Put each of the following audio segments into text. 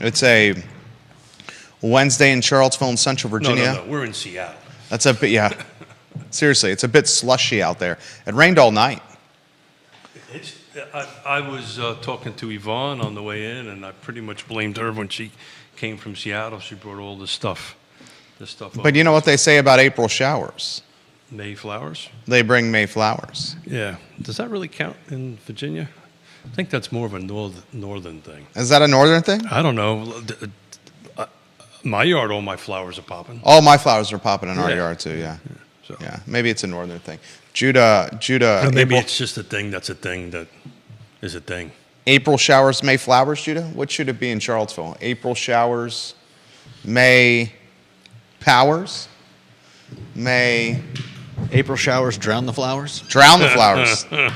It's a Wednesday in Charlottesville in Central Virginia. No. We're in Seattle. That's a bit, yeah. Seriously, it's a bit slushy out there. It rained all night. I was talking to Yvonne on the way in, and I pretty much blamed her when she came from Seattle. She brought all this stuff But you know what they say about April showers? Mayflowers? They bring May flowers. Yeah. Does that really count in Virginia? I think that's more of a northern thing. Is that a northern thing? I don't know. My yard, all my flowers are popping. All my flowers are popping in our Yeah. yard too, yeah. So. Yeah, maybe it's a northern thing. Judah. Or maybe April, it's just a thing that's a thing that is a thing. April showers, May flowers, Judah? What should it be in Charlottesville? April showers, May powers, May April showers drown the flowers. drown the flowers. That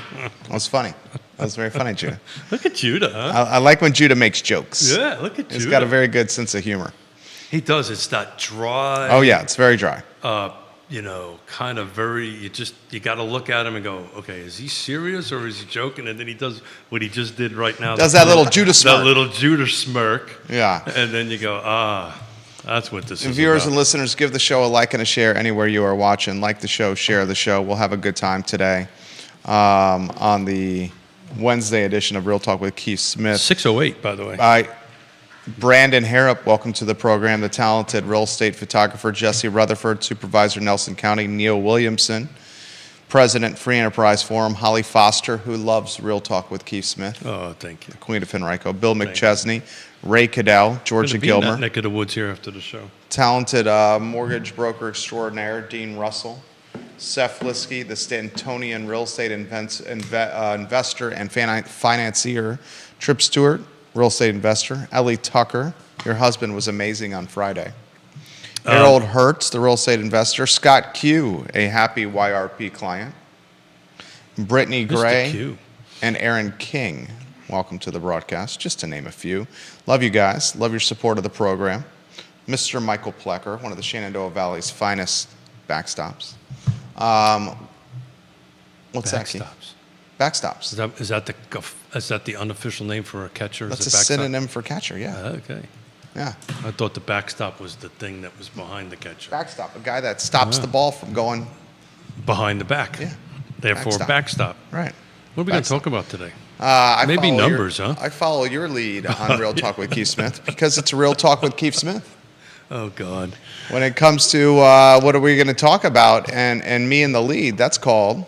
was funny. That was very funny, Judah. Look at Judah, huh? I like when Judah makes jokes. Yeah, look at Judah. He's got a very good sense of humor. He does. It's that dry. Oh, yeah, it's very dry. Kind of very. You got to look at him and go, okay, is he serious or is he joking? And then he does what he just did right now. Does that little Judah smirk. That little Judah smirk. Yeah. And then you go, that's what this is Viewers about. and listeners, give the show a like and a share anywhere you are watching. Like the show, share the show. We'll have a good time today on the Wednesday edition of Real Talk with Keith Smith. 608, by the way. Brandon Harrop, welcome to the program. The talented real estate photographer, Jesse Rutherford, Supervisor, Nelson County, Neil Williamson, President, Free Enterprise Forum, Holly Foster, who loves Real Talk with Keith Smith, Oh, thank you. Queen of Henrico, Bill Thank you. McChesney, Ray Cadell, Georgia Gonna be in that Gilmer, neck of the woods here after the show. talented mortgage broker extraordinaire, Dean Russell, Seth Liskey, the Stantonian real estate investor and financier, Trip Stewart, real estate investor, Ellie Tucker, your husband was amazing on Friday. Harold Hertz, the real estate investor, Scott Q, a happy YRP client, Brittany Mr. Gray, Q. and Aaron King. Welcome to the broadcast, just to name a few. Love you guys. Love your support of the program. Mr. Michael Plecker, one of the Shenandoah Valley's finest backstops. What's that, Keith? Backstops. Backstops. Is that the unofficial name for a catcher? That's a Is it backstop? synonym for catcher, yeah. Okay. Yeah. I thought the backstop was the thing that was behind the catcher. Backstop, a guy that stops the ball from going. Behind the back. Yeah. Therefore, Backstop. backstop. Right. What are we going to talk about today? Maybe Maybe numbers, huh? I follow your lead on Real Talk with Keith Smith because it's a Real Talk with Keith Smith. Oh, God. When it comes to what are we going to talk about and me in the lead, that's called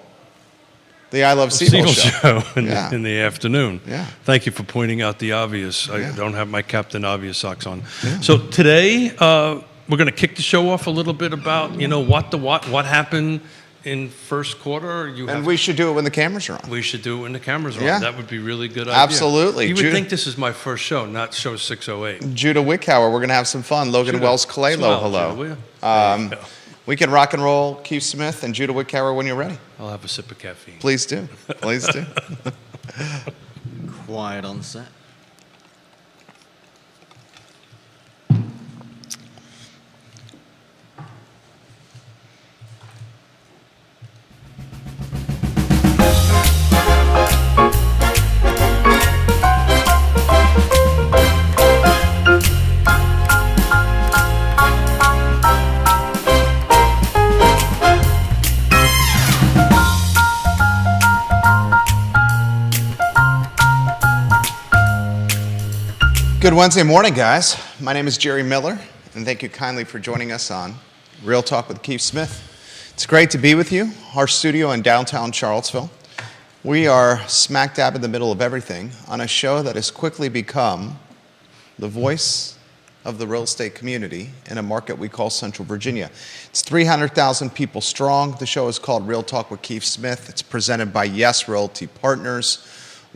the I Love Seagull Show. Yeah. in the afternoon. Yeah. Thank you for pointing out the obvious. I Yeah. don't have my Captain Obvious socks on. Yeah. So today, we're going to kick the show off a little bit about, what happened in first quarter. And we should do it when the cameras are on. We should do it when the cameras are Yeah. on. That would be really good idea. Absolutely. You would Judah- think this is my first show, not show 608. Judah Wickhauer, we're going to have some fun. Logan Judah, Wells Kalelo, smile, hello. Judah, will you? There you go. We can rock and roll Keith Smith and Judah Wickhauer when you're ready. I'll have a sip of caffeine. Please do. Please do. Quiet on the set. Good Wednesday morning, guys. My name is Jerry Miller, and thank you kindly for joining us on Real Talk with Keith Smith. It's great to be with you. Our studio in downtown Charlottesville. We are smack dab in the middle of everything on a show that has quickly become the voice of the real estate community in a market we call Central Virginia. It's 300,000 people strong. The show is called Real Talk with Keith Smith. It's presented by Yes Realty Partners.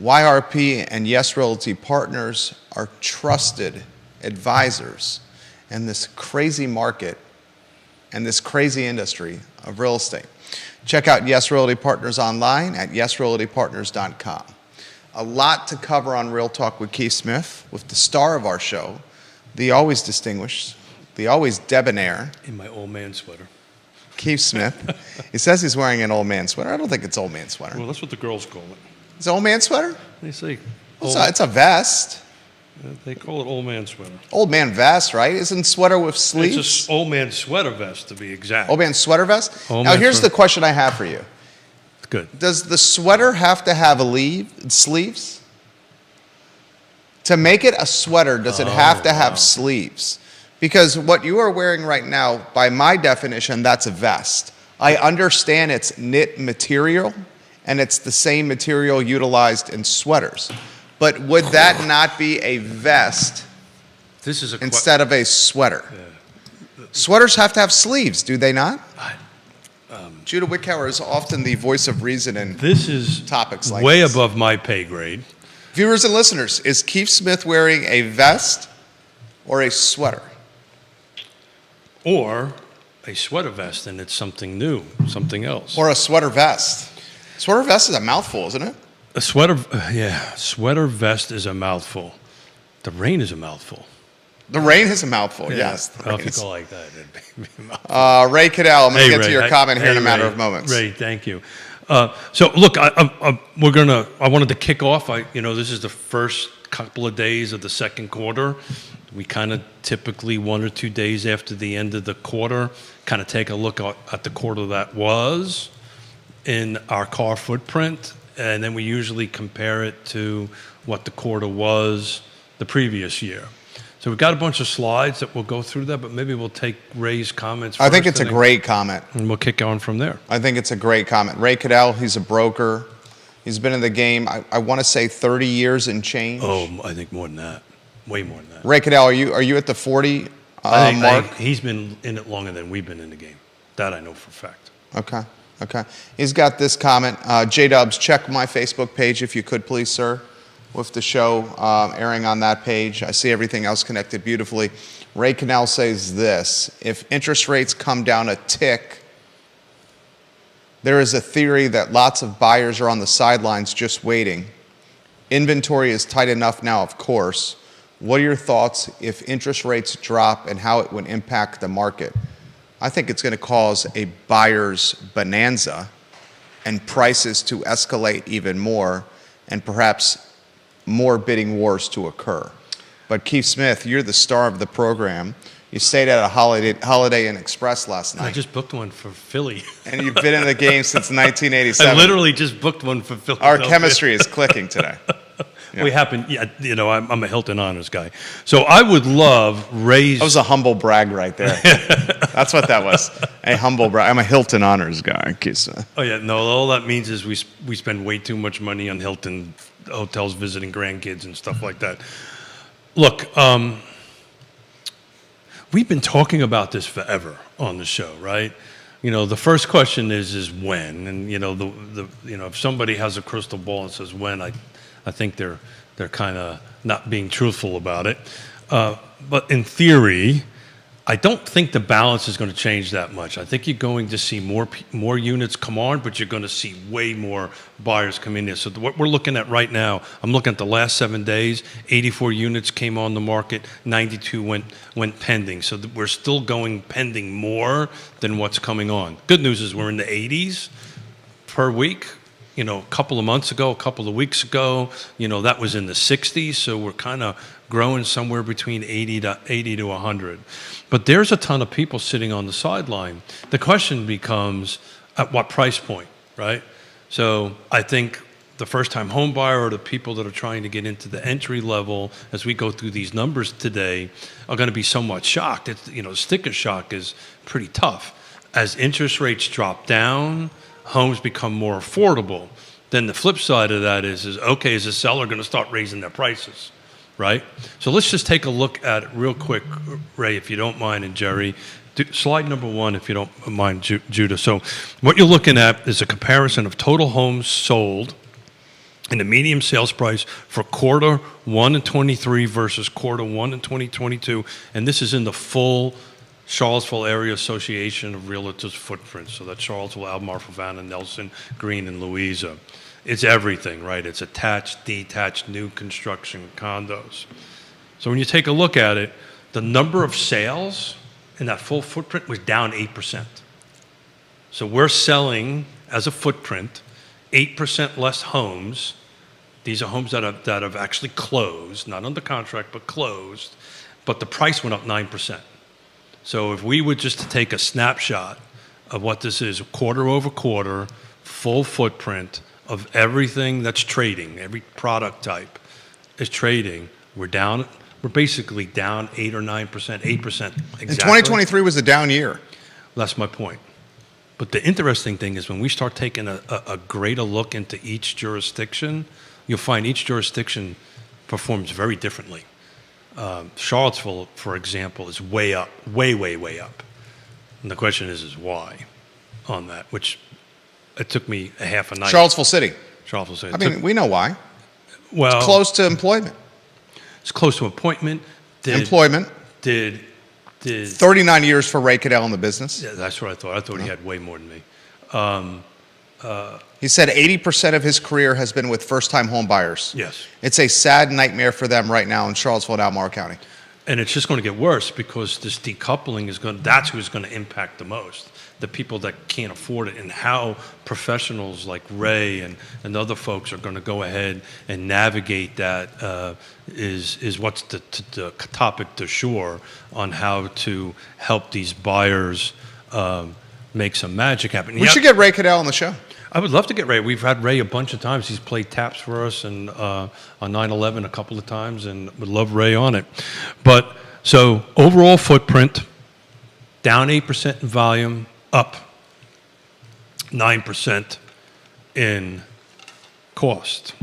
YRP and Yes Realty Partners are trusted advisors in this crazy market and this crazy industry of real estate. Check out Yes Realty Partners online at yesrealtypartners.com. A lot to cover on Real Talk with Keith Smith with the star of our show, the always distinguished, the always debonair In my old man sweater. Keith Smith. He says he's wearing an old man sweater. I don't think it's old man sweater. Well, that's what the girls call it. It's an old man sweater? They say, It's a vest. They call it old man sweater. Old man vest, right? Isn't sweater with It's sleeves? just old man sweater vest, to be exact. Old man sweater vest? Old Now man here's sweater. the question I have for you. Good. Does the sweater have to have sleeves? To make it a sweater, does it have to have sleeves? Because what you are wearing right now, by my definition, that's a vest. I understand it's knit material, and it's the same material utilized in sweaters. But would that not be a vest This is a instead of a sweater? Sweaters have to have sleeves, do they not? Judah Wickower is often the voice of reason in This is topics like way this. above my pay grade. Viewers and listeners, is Keith Smith wearing a vest or a sweater? Or a sweater vest, and it's something new, something else. Or a sweater vest? Sweater vest is a mouthful, isn't it? A sweater, sweater vest is a mouthful. The rain is a mouthful. The rain is a mouthful, yes. the Well, rain if you is- go like that, it'd be a mouthful. Ray Cadell, I'm going to get Ray, to your hey- comment here in a hey, matter Ray, of moments. Ray, thank you. So look, I wanted to kick off. This is the first couple of days of the second quarter. We kind of typically 1 or 2 days after the end of the quarter, kind of take a look at the quarter that was in our car footprint, and then we usually compare it to what the quarter was the previous year. So we've got a bunch of slides that we'll go through that, but maybe we'll take Ray's comments first. I think it's a and then- great comment. And we'll kick on from there. I think it's a great comment. Ray Cadell, he's a broker. He's been in the game, I want to say 30 years and change. Oh, I think more than that. Way more than that. Ray Cadell, are you at the 40 I think mark? he's been in it longer than we've been in the game. That I know for a fact. Okay. He's got this comment. J-Dubs, check my Facebook page if you could, please, sir, with the show airing on that page. I see everything else connected beautifully. Ray Cadell says this: if interest rates come down a tick, there is a theory that lots of buyers are on the sidelines just waiting. Inventory is tight enough now, of course. What are your thoughts if interest rates drop and how it would impact the market? I think it's going to cause a buyer's bonanza and prices to escalate even more and perhaps more bidding wars to occur. But Keith Smith, you're the star of the program. You stayed at a Holiday Inn Express last night. I just booked one for Philly. And you've been in the game since I 1987. literally just booked one for Philly. Our chemistry is clicking today. We happen, I'm a Hilton Honors guy. So I would love Ray's. That was a humble brag right there. That's what that was. A humble brag. I'm a Hilton Honors guy, Keith Smith. Oh, yeah, no, all that means is we spend way too much money on Hilton hotels visiting grandkids and stuff like that. Look, we've been talking about this forever on the show, right? The first question is when, and if somebody has a crystal ball and says when, I think they're kind of not being truthful about it. But in theory, I don't think the balance is going to change that much. I think you're going to see more units come on, but you're going to see way more buyers come in there. So what we're looking at right now, I'm looking at the last 7 days. 84 units came on the market. 92 went pending. So we're still going pending more than what's coming on. Good news is we're in the 80s per week. A couple of months ago, a couple of weeks ago, that was in the 60s. So we're kind of growing somewhere between 80 to 100. But there's a ton of people sitting on the sideline. The question becomes, at what price point, right? So I think the first-time home buyer or the people that are trying to get into the entry level, as we go through these numbers today, are going to be somewhat shocked. Sticker shock is pretty tough. As interest rates drop down, homes become more affordable. Then the flip side of that is okay, is the seller going to start raising their prices? Right? So let's just take a look at it real quick, Ray, if you don't mind, and Jerry. Slide number 1, if you don't mind, Judah. So what you're looking at is a comparison of total homes sold and the median sales price for quarter 1 in 23 versus quarter 1 in 2022. And this is in the full Charlottesville Area Association of Realtors footprint. So that's Charlottesville, Albemarle, Havana, Nelson, Greene, and Louisa. It's everything, right? It's attached, detached, new construction condos. So when you take a look at it, the number of sales in that full footprint was down 8%. So we're selling, as a footprint, 8% less homes These are homes that have actually closed, not under contract, but closed, but the price went up 9%. So if we were just to take a snapshot of what this is, quarter over quarter, full footprint of everything that's trading, every product type is trading, we're basically down 8 or 9%, 8% exactly. And 2023 was a down year. That's my point. But the interesting thing is when we start taking a greater look into each jurisdiction, you'll find each jurisdiction performs very differently. Charlottesville, for example, is way up, way up. And the question is why on that, which it took me a half a night. Charlottesville City. Charlottesville City. I mean, we know why. Well, It's close to employment. It's close to appointment. Employment. Did 39 years for Ray Cadell in the business. Yeah, that's what I thought. I thought he had way more than me. He said 80% of his career has been with first-time home buyers. Yes. It's a sad nightmare for them right now in Charlottesville and Albemarle County. And it's just going to get worse because this decoupling that's who's going to impact the most. The people that can't afford it, and how professionals like Ray and other folks are going to go ahead and navigate that is what's the topic du jour on how to help these buyers make some magic happen. We should get Ray Cadell on the show. I would love to get Ray. We've had Ray a bunch of times. He's played taps for us and on 9/11 a couple of times, and would love Ray on it. But so overall footprint, down 8% in volume, up 9% in cost.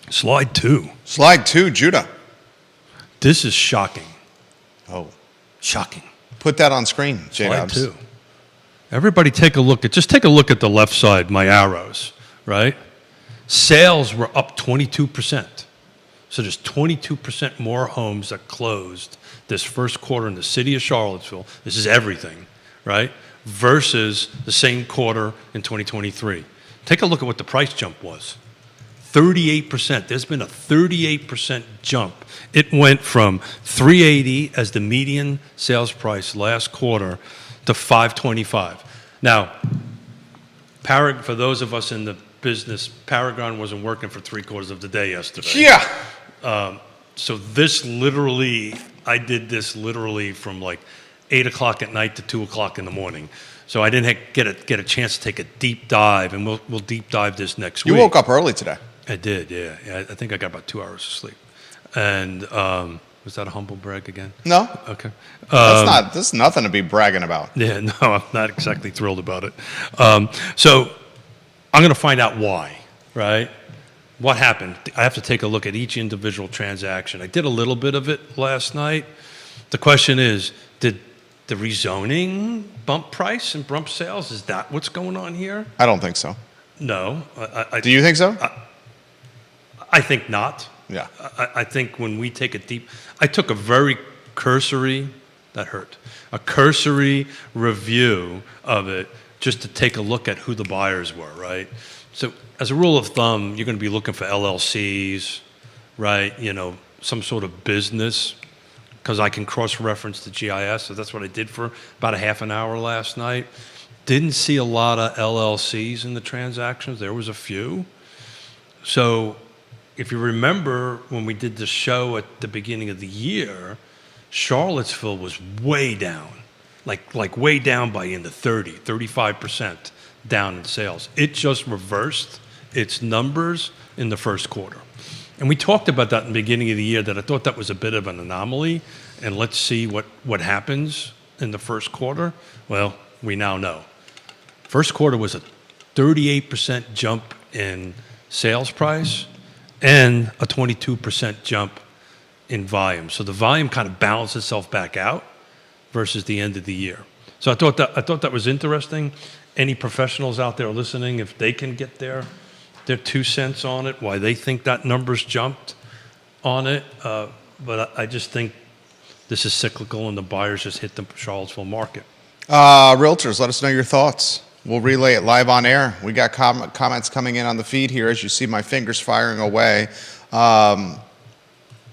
Slide 2. Slide 2, Judah. This is shocking. Oh, Shocking. put that on screen, Slide J-Dubs. 2. Everybody take a look at the left side, my arrows, right? Sales were up 22%. So there's 22% more homes that closed this first quarter in the city of Charlottesville. This is everything, right? Versus the same quarter in 2023. Take a look at what the price jump was. 38%. There's been a 38% jump. It went from $380 as the median sales price last quarter to $525. Now, for those of us in the business, Paragon wasn't working for 3/4 of the day yesterday. Yeah. So I did this literally from like 8 o'clock at night to 2 o'clock in the morning. So I didn't get a chance to take a deep dive, and we'll deep dive this next week. You woke up early today. I did, yeah. I think I got about 2 hours of sleep. And was that a humble brag again? No. Okay. This is nothing to be bragging about. Yeah, no, I'm not exactly thrilled about it. So I'm going to find out why, right? What happened? I have to take a look at each individual transaction. I did a little bit of it last night. The question is, did the rezoning bump price and bump sales? Is that what's going on here? I don't think so. No. Do you think so? I think not. Yeah. I think when we take I took a very cursory review of it just to take a look at who the buyers were, right? So as a rule of thumb, you're going to be looking for LLCs, right? Some sort of business, because I can cross-reference the GIS. So that's what I did for about a half an hour last night. Didn't see a lot of LLCs in the transactions. There was a few. So if you remember when we did the show at the beginning of the year, Charlottesville was way down, like way down by in the 35% down in sales. It just reversed its numbers in the first quarter. And we talked about that in the beginning of the year, that I thought that was a bit of an anomaly, and let's see what happens in the first quarter. Well, we now know. First quarter was a 38% jump in sales price and a 22% jump in volume. So the volume kind of balanced itself back out versus the end of the year. So I thought that was interesting. Any professionals out there listening, if they can get their 2 cents on it, why they think that number's jumped on it. But I just think this is cyclical, and the buyers just hit the Charlottesville market. Realtors, let us know your thoughts. We'll relay it live on air. We got comments coming in on the feed here as you see my fingers firing away.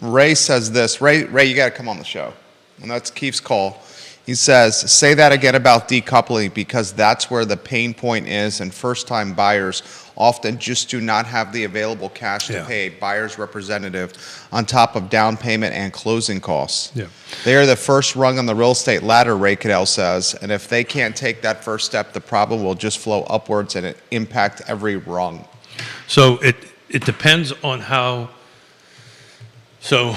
Ray says this. Ray, you got to come on the show. And that's Keith's call. He says, say that again about decoupling, because that's where the pain point is, and first-time buyers often just do not have the available cash to Yeah. pay a buyer's representative on top of down payment and closing costs. Yeah. They are the first rung on the real estate ladder, Ray Cadell says, and if they can't take that first step, the problem will just flow upwards and it impact every rung. So it depends on how. So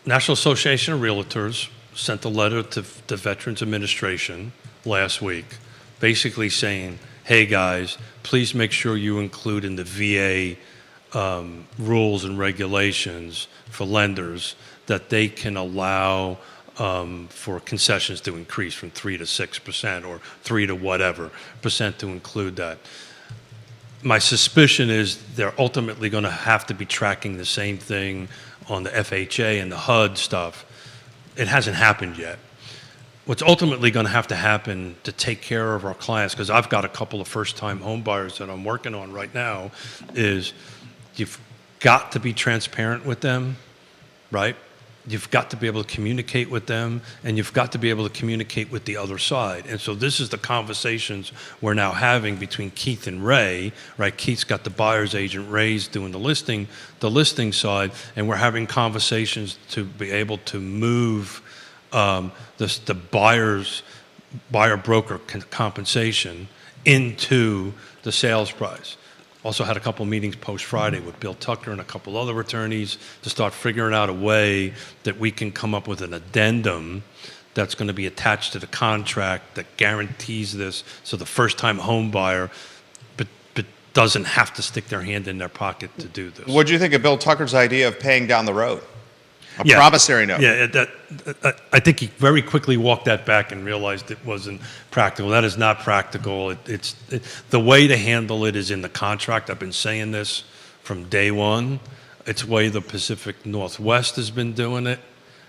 National Association of Realtors sent a letter to the Veterans Administration last week, basically saying, "Hey guys, please make sure you include in the VA rules and regulations for lenders that they can allow for concessions to increase from 3 to 6% or 3 to whatever percent to include that." My suspicion is they're ultimately going to have to be tracking the same thing on the FHA and the HUD stuff. It hasn't happened yet. What's ultimately going to have to happen to take care of our clients, because I've got a couple of first-time home buyers that I'm working on right now, is you've got to be transparent with them, right? You've got to be able to communicate with them, and you've got to be able to communicate with the other side. And so this is the conversations we're now having between Keith and Ray, right? Keith's got the buyer's agent, Ray's doing the listing side, and we're having conversations to be able to move the buyer broker compensation into the sales price. Also had a couple meetings post-Friday with Bill Tucker and a couple other attorneys to start figuring out a way that we can come up with an addendum that's going to be attached to the contract that guarantees this, so the first-time home buyer but doesn't have to stick their hand in their pocket to do this. What do you think of Bill Tucker's idea of paying down the road? A Yeah. promissory note. Yeah, I think he very quickly walked that back and realized it wasn't practical. That is not practical. The way to handle it is in the contract. I've been saying this from day one. It's the way the Pacific Northwest has been doing it,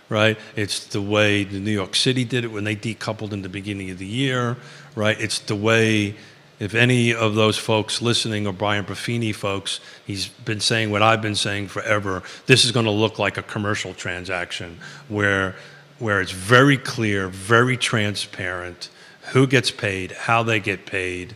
right? It's the way the New York City did it when they decoupled in the beginning of the year, right? It's the way, if any of those folks listening, or Brian Buffini folks, he's been saying what I've been saying forever. This is going to look like a commercial transaction where it's very clear, very transparent, who gets paid, how they get paid.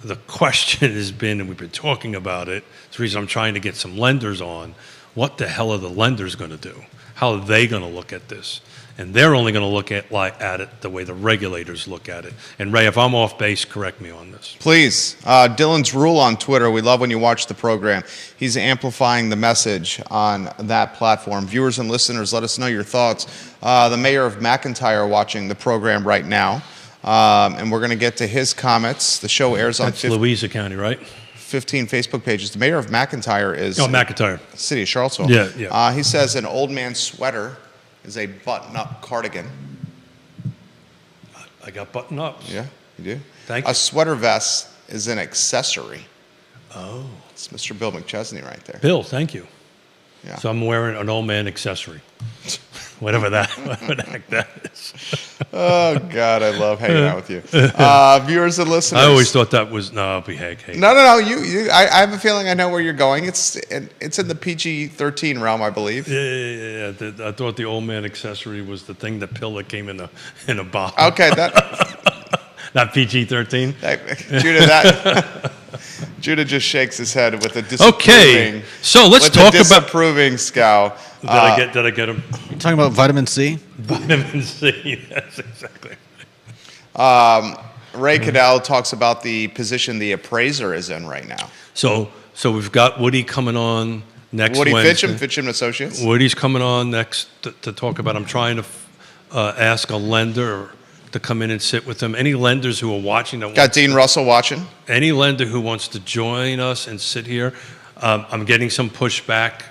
The question has been, and we've been talking about it, it's the reason I'm trying to get some lenders on, what the hell are the lenders going to do? How are they going to look at this? And they're only going to look at it the way the regulators look at it. And Ray, if I'm off base, correct me on this. Please. Dylan's Rule on Twitter. We love when you watch the program. He's amplifying the message on that platform. Viewers and listeners, let us know your thoughts. The mayor of McIntyre watching the program right now. And we're going to get to his comments. The show airs on That's Louisa County, right? 15 Facebook pages. The mayor of McIntyre is Oh, McIntyre. city of Charlottesville. Yeah. He says an old man's sweater is a button-up cardigan. I got button-ups. Yeah, you do? Thank you. A sweater vest is an accessory. Oh. It's Mr. Bill McChesney right there. Bill, thank you. Yeah. So I'm wearing an old man accessory. whatever the heck that is. Oh, God, I love hanging out with you. Viewers and listeners. I always thought that was, no, be heck. Hey. No. I have a feeling I know where you're going. It's in the PG-13 realm, I believe. Yeah. I thought the old man accessory was the thing, the pill that came in a bottle. Okay, that. Not PG-13. Judah just shakes his head with a disapproving. Okay, so let's with talk a about. disapproving scowl. Did I get him? You talking about vitamin C? Vitamin C. Yes, exactly. Ray Cadell talks about the position the appraiser is in right now. So we've got Woody coming on next Woody Wednesday. Fitcham Associates. Woody's coming on next to talk about. I'm trying to ask a lender to come in and sit with them. Any lenders who are watching that Got Dean Russell watching. any lender who wants to join us and sit here, I'm getting some pushback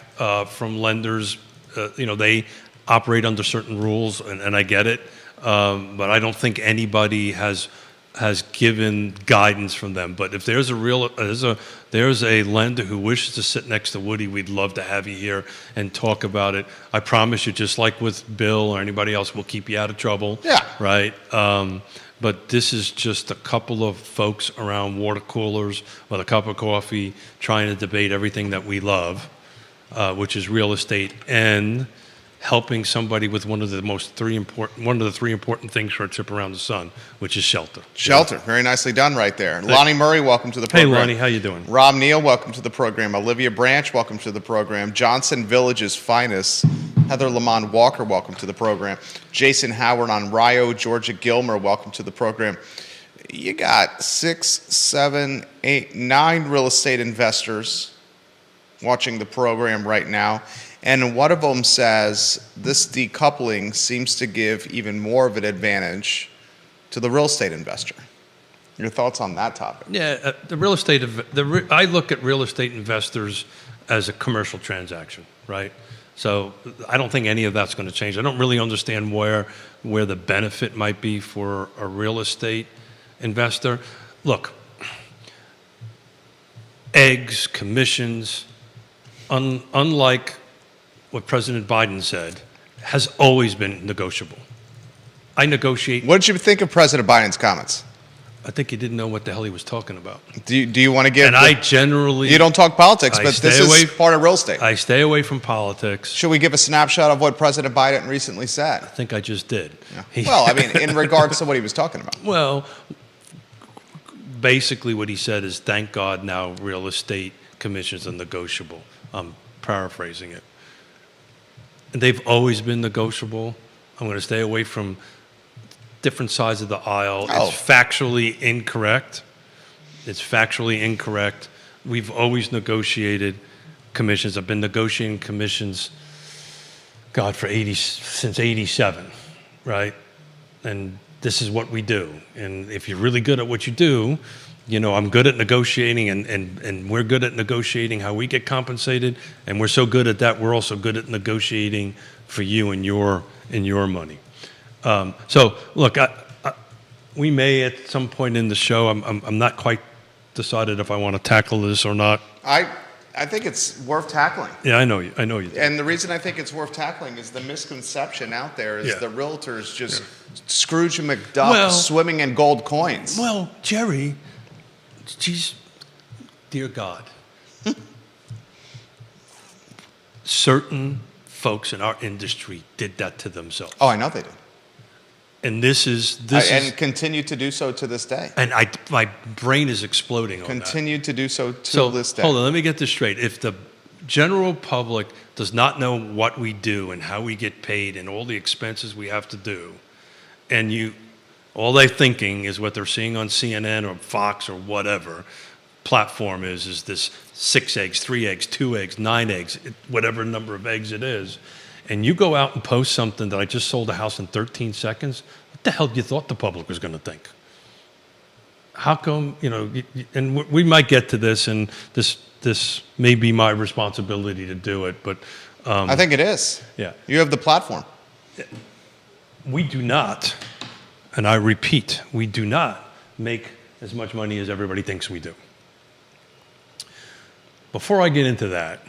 from lenders. They operate under certain rules, and I get it. But I don't think anybody has given guidance from them. But if there's a lender who wishes to sit next to Woody, we'd love to have you here and talk about it. I promise you, just like with Bill or anybody else, we'll keep you out of trouble. Yeah. Right. But this is just a couple of folks around water coolers with a cup of coffee trying to debate everything that we love, which is real estate and helping somebody with one of the three important things for a trip around the sun, which is shelter. Shelter. Very nicely done right there. Lonnie Murray, welcome to the Hey, program. Lonnie, how you doing? Rob Neal, welcome to the program. Olivia Branch, welcome to the program. Johnson Village's finest. Heather Lamont Walker, welcome to the program. Jason Howard on Rio, Georgia Gilmer, welcome to the program. You got 6, 7, 8, 9 real estate investors watching the program right now. And one of them says this decoupling seems to give even more of an advantage to the real estate investor. Your thoughts on that topic? Yeah, I look at real estate investors as a commercial transaction, right? So I don't think any of that's going to change. I don't really understand where the benefit might be for a real estate investor. Look, eggs, commissions, unlike what President Biden said, has always been negotiable. I negotiate. What did you think of President Biden's comments? I think he didn't know what the hell he was talking about. Do you want to give? And I generally. You don't talk politics, but this is part of real estate. I stay away from politics. Should we give a snapshot of what President Biden recently said? I think I just did. Yeah. Well, I mean, in regards to what he was talking about. Well, basically what he said is, thank God now real estate commissions are negotiable. I'm paraphrasing it. And they've always been negotiable. I'm going to stay away from different sides of the aisle. Oh. It's factually incorrect. We've always negotiated commissions. I've been negotiating commissions, God, since 87, right? And this is what we do. And if you're really good at what you do, you know, I'm good at negotiating, and we're good at negotiating how we get compensated, and we're so good at that, we're also good at negotiating for you and your money. So, look, we may at some point in the show, I'm not quite decided if I want to tackle this or not. I think it's worth tackling. Yeah, I know you do. And the reason I think it's worth tackling is the misconception out there is Yeah. the realtors just Scrooge McDuck swimming in gold coins. Well, Jerry, geez, dear God, certain folks in our industry did that to themselves. Oh, I know they did. And this is and continue to do so to this day. And my brain is exploding on that. Continue to do so to this day. Hold on, let me get this straight. If the general public does not know what we do and how we get paid and all the expenses we have to do, and all they're thinking is what they're seeing on CNN or Fox or whatever platform is this 6 eggs, 3 eggs, 2 eggs, 9 eggs, whatever number of eggs it is, and you go out and post something that I just sold a house in 13 seconds, what the hell do you thought the public was going to think? How come, and we might get to this, and this may be my responsibility to do it, but... I think it is. Yeah. You have the platform. We do not, and I repeat, we do not make as much money as everybody thinks we do. Before I get into that,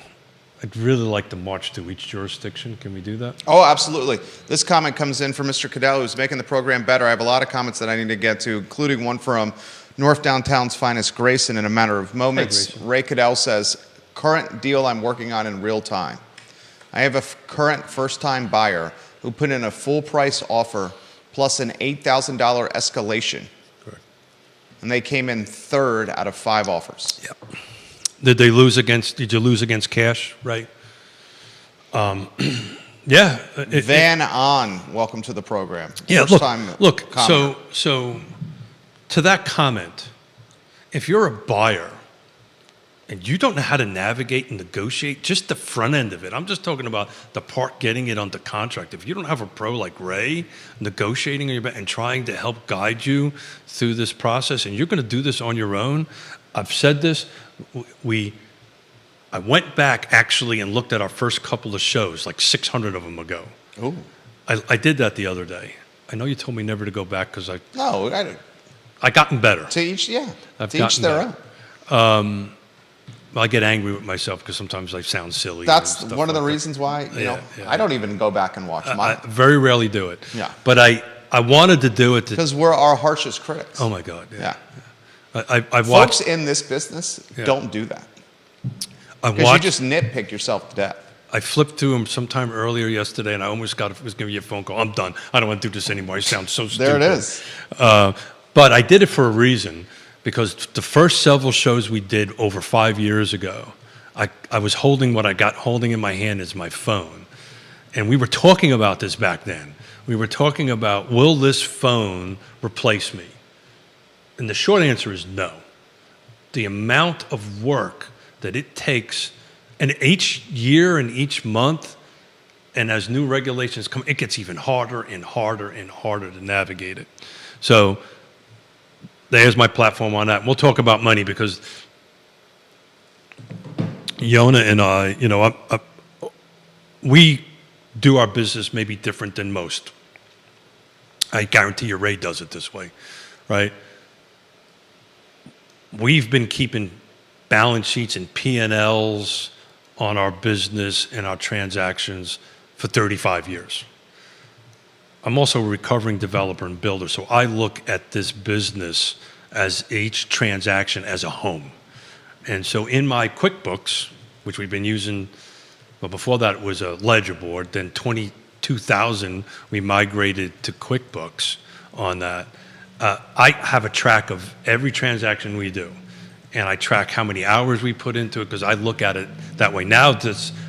I'd really like to march to each jurisdiction. Can we do that? Oh, absolutely. This comment comes in from Mr. Cadell, who's making the program better. I have a lot of comments that I need to get to, including one from North Downtown's finest, Grayson, in a matter of moments. Hey, Ray Cadell says, current deal I'm working on in real time. I have a current first-time buyer who put in a full price offer plus an $8,000 escalation. Correct. And they came in third out of 5 offers. Yep. Did you lose against cash, right? Yeah. Van On, welcome to the program. Yeah, First-time look, commenter. so to that comment, if you're a buyer and you don't know how to navigate and negotiate, just the front end of it, I'm just talking about the part getting it under contract. If you don't have a pro like Ray negotiating and trying to help guide you through this process, and you're going to do this on your own, I've said this, I went back actually and looked at our first couple of shows, like 600 of them ago. Ooh. I did that the other day. I know you told me never to go back because No, I gotten better. to each, yeah. I've To each gotten their better. own. I get angry with myself because sometimes I sound silly. That's and stuff one of the like that. reasons why, Yeah. I don't even go back and watch I mine. very rarely do it. Yeah. But I wanted to do it to. Because we're our harshest critics. Oh my God. Yeah. I've Folks watched. in this business Yeah. don't do that. I Because you watched. just nitpick yourself to death. I flipped through them sometime earlier yesterday, and I almost was giving you a phone call. I'm done. I don't want to do this anymore. I sound so stupid. There it is. But I did it for a reason, because the first several shows we did over 5 years ago, I was holding what I got holding in my hand is my phone. And we were talking about this back then. We were talking about, will this phone replace me? And the short answer is no. The amount of work that it takes, and each year and each month, and as new regulations come, it gets even harder and harder and harder to navigate it. So there's my platform on that. We'll talk about money, because Yona and I, we do our business maybe different than most. I guarantee you Ray does it this way, right? We've been keeping balance sheets and P&Ls on our business and our transactions for 35 years. I'm also a recovering developer and builder, so I look at this business as each transaction as a home. And so in my QuickBooks, which we've been using, well, before that it was a ledger board, then 2000 we migrated to QuickBooks on that. I have a track of every transaction we do, and I track how many hours we put into it, because I look at it that way. Now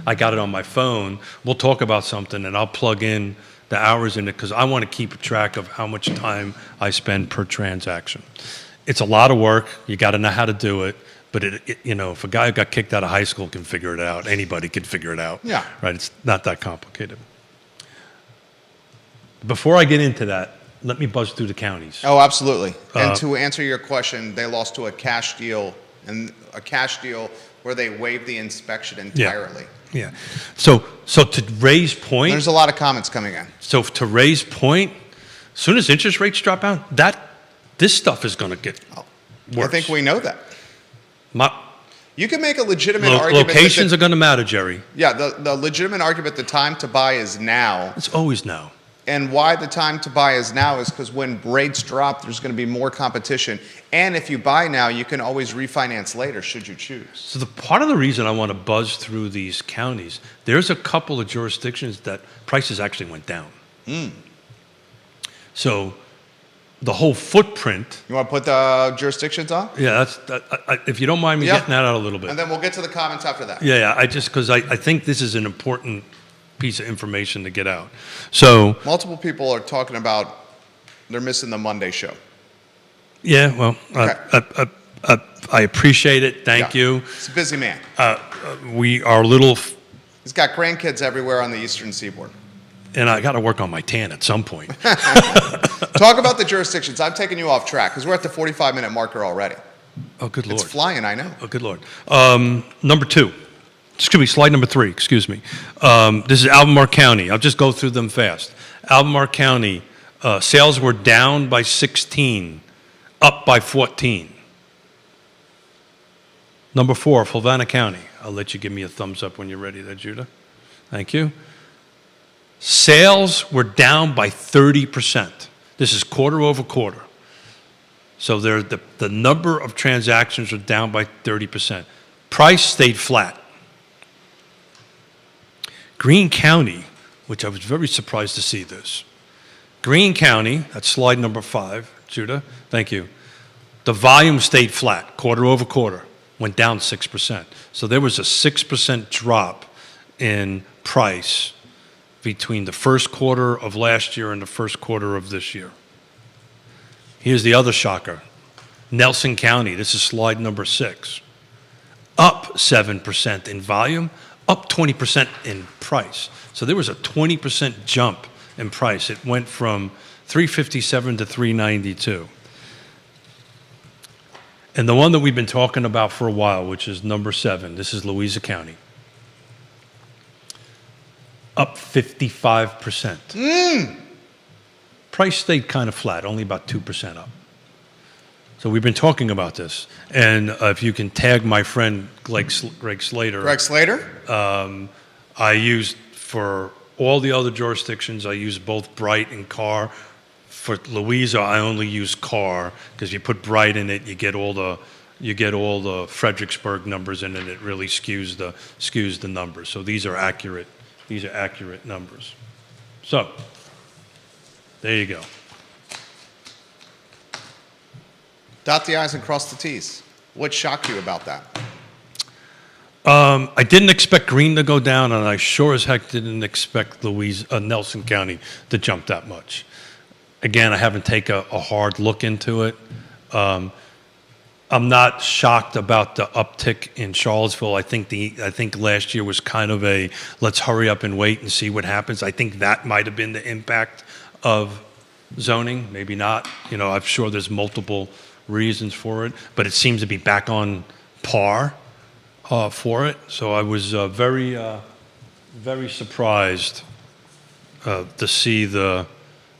I got it on my phone. We'll talk about something, and I'll plug in the hours in it, because I want to keep track of how much time I spend per transaction. It's a lot of work. You got to know how to do it. But if a guy who got kicked out of high school can figure it out, anybody can figure it out. Yeah. Right? It's not that complicated. Before I get into that, let me buzz through the counties. Oh, absolutely. And to answer your question, they lost to a cash deal, where they waived the inspection entirely. Yeah. So to Ray's point, There's a lot of comments coming in. so to Ray's point, as soon as interest rates drop out, this stuff is going to get worse. I think we know that. My, You can make a legitimate argument. locations are going to matter, Jerry. Yeah, the legitimate argument, the time to buy is now. It's always now. And why the time to buy is now is because when rates drop, there's going to be more competition. And if you buy now, you can always refinance later, should you choose. So the part of the reason I want to buzz through these counties, there's a couple of jurisdictions that prices actually went down. So the whole footprint. You want to put the jurisdictions on? Yeah, if you don't mind me Yeah. getting that out a little bit. And then we'll get to the comments after that. Yeah, because I think this is an important piece of information to get out. So, Multiple people are talking about they're missing the Monday show. yeah, well, I appreciate it. Thank Yeah. you. He's a busy man. We are a little, He's got grandkids everywhere on the eastern seaboard. and I got to work on my tan at some point. Talk about the jurisdictions. I'm taking you off track because we're at the 45-minute marker already. Oh, good Lord. It's flying, I know. Oh, good Lord. Number 2. Excuse me, slide number 3, excuse me. This is Albemarle County. I'll just go through them fast. Albemarle County, sales were down by 16, up by 14. Number 4, Fluvanna County. I'll let you give me a thumbs up when you're ready there, Judah. Thank you. Sales were down by 30%. This is quarter over quarter. So the number of transactions are down by 30%. Price stayed flat. Greene County, which I was very surprised to see this. Greene County, that's slide number 5, Judah, thank you. The volume stayed flat, quarter over quarter, went down 6%. So there was a 6% drop in price between the first quarter of last year and the first quarter of this year. Here's the other shocker. Nelson County, this is slide number 6, up 7% in volume, up 20% in price. So there was a 20% jump in price. It went from $357 to $392. And the one that we've been talking about for a while, which is number 7, this is Louisa County. Up 55%. Price stayed kind of flat, only about 2% up. So we've been talking about this. And if you can tag my friend Greg Slater. Greg Slater? I used for all the other jurisdictions, I used both Bright and Carr. For Louisa, I only use Carr because you put Bright in it, you get all the you get all the Fredericksburg numbers in it. It really skews the numbers. So these are accurate. These are accurate numbers. So there you go. Dot the I's and cross the T's. What shocked you about that? I didn't expect Greene to go down, and I sure as heck didn't expect Nelson County to jump that much. Again, I haven't taken a hard look into it. I'm not shocked about the uptick in Charlottesville. I think last year was kind of a let's hurry up and wait and see what happens. I think that might have been the impact of zoning. Maybe not. I'm sure there's multiple reasons for it, but it seems to be back on par for it. So I was very surprised to see the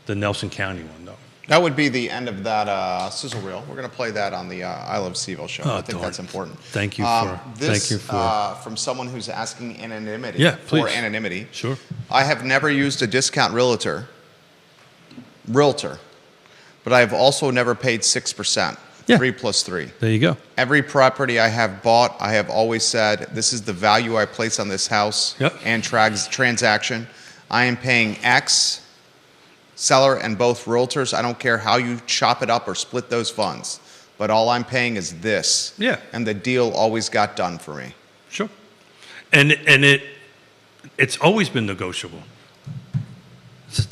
Nelson County one, though. That would be the end of that sizzle reel. We're going to play that on the I Love Seville show. I think darn. that's important. Thank you for. From someone who's asking anonymity. Yeah, please. For anonymity. Sure. I have never used a discount realtor, but I have also never paid 6%. Yeah. 3 plus 3. There you go. Every property I have bought, I have always said, this is the value I place on this house Yep. and transaction. I am paying X, seller and both realtors. I don't care how you chop it up or split those funds, but all I'm paying is this. Yeah. And the deal always got done for me. Sure. And it's always been negotiable.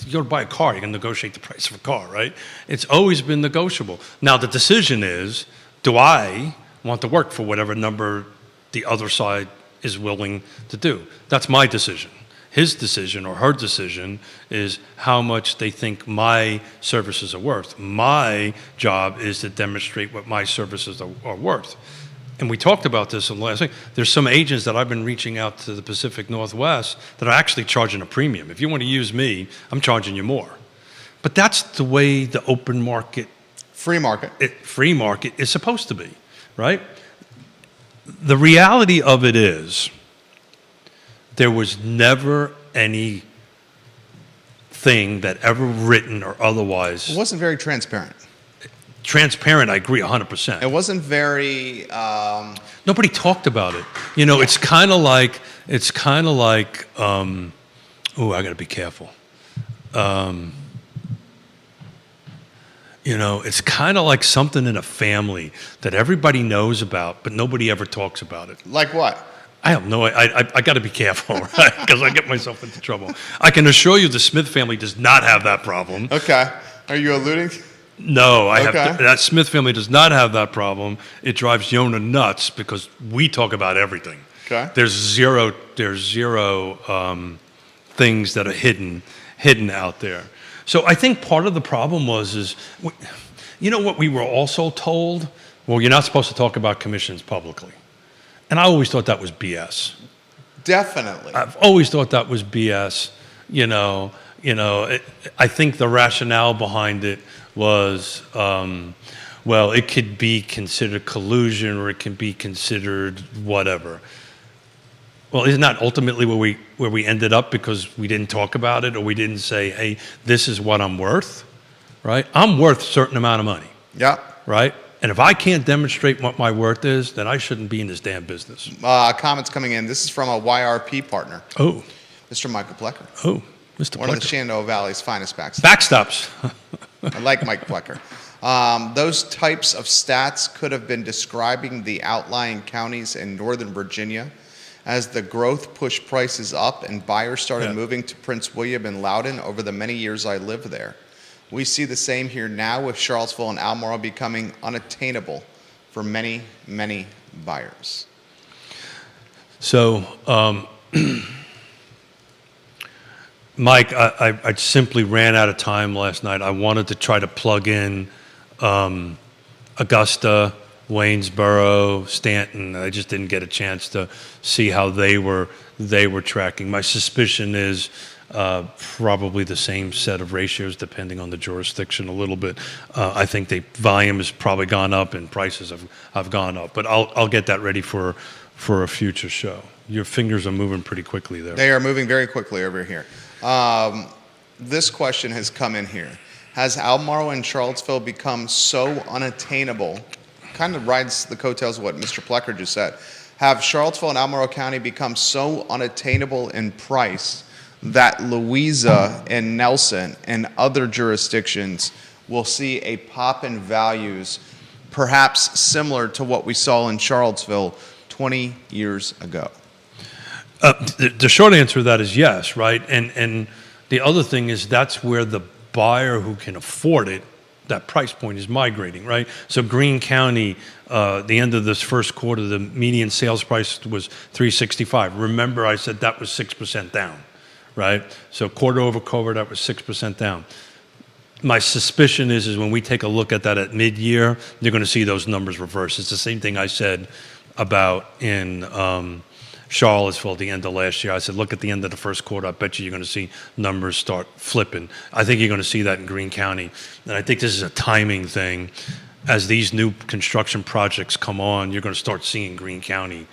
You go to buy a car, you can negotiate the price of a car, right? It's always been negotiable. Now, the decision is, do I want to work for whatever number the other side is willing to do? That's my decision. His decision or her decision is how much they think my services are worth. My job is to demonstrate what my services are worth. And we talked about this in the last thing. There's some agents that I've been reaching out to the Pacific Northwest that are actually charging a premium. If you want to use me, I'm charging you more. But that's the way the open market, Free market. free market is supposed to be, right? The reality of it is there was never any thing that ever written or otherwise It wasn't very transparent. transparent. I agree 100%. It wasn't very. Nobody talked about it. It's kind of like, I got to be careful. It's kind of like something in a family that everybody knows about, but nobody ever talks about it. Like what? I have no, I got to be careful, right? Because I get myself into trouble. I can assure you the Smith family does not have that problem. Okay. Are you alluding? No, Okay. that Smith family does not have that problem. It drives Yona nuts because we talk about everything. Okay. There's zero things that are hidden out there. So I think part of the problem is what we were also told? Well, you're not supposed to talk about commissions publicly. And I always thought that was BS. Definitely. I've always thought that was BS. I think the rationale behind it was, it could be considered collusion or it can be considered whatever. Well, isn't that ultimately where we ended up because we didn't talk about it or we didn't say, hey, this is what I'm worth, right? I'm worth a certain amount of money, Yeah. right? And if I can't demonstrate what my worth is, then I shouldn't be in this damn business. Comments coming in. This is from a YRP partner, Oh, Mr. Michael Plecker. Mr. One of the Plecker. Shenandoah Valley's finest backs. Backstops. I like Mike Plecker. Those types of stats could have been describing the outlying counties in Northern Virginia as the growth pushed prices up and buyers started moving to Prince William and Loudoun over the many years I lived there. We see the same here now with Charlottesville and Albemarle becoming unattainable for many, many buyers. So, Mike, I simply ran out of time last night. I wanted to try to plug in Augusta, Waynesboro, Stanton. I just didn't get a chance to see how they were tracking. My suspicion is probably the same set of ratios depending on the jurisdiction a little bit. I think the volume has probably gone up and prices have gone up, but I'll get that ready for a future show. Your fingers are moving pretty quickly there. They are moving very quickly over here. This question has come in here. Has Albemarle and Charlottesville become so unattainable kind of rides the coattails of what Mr. Plecker just said. Have Charlottesville and Albemarle County become so unattainable in price that Louisa and Nelson and other jurisdictions will see a pop in values perhaps similar to what we saw in Charlottesville 20 years ago? The short answer to that is yes, right? And the other thing is that's where the buyer who can afford it, that price point is migrating, right? So Greene County, the end of this first quarter, the median sales price was $365. Remember, I said that was 6% down, right? So quarter over quarter, that was 6% down. My suspicion is when we take a look at that at mid-year, you're going to see those numbers reverse. It's the same thing I said about in Charlottesville at the end of last year. I said, look at the end of the first quarter. I bet you're going to see numbers start flipping. I think you're going to see that in Greene County. And I think this is a timing thing. As these new construction projects come on, you're going to start seeing Greene County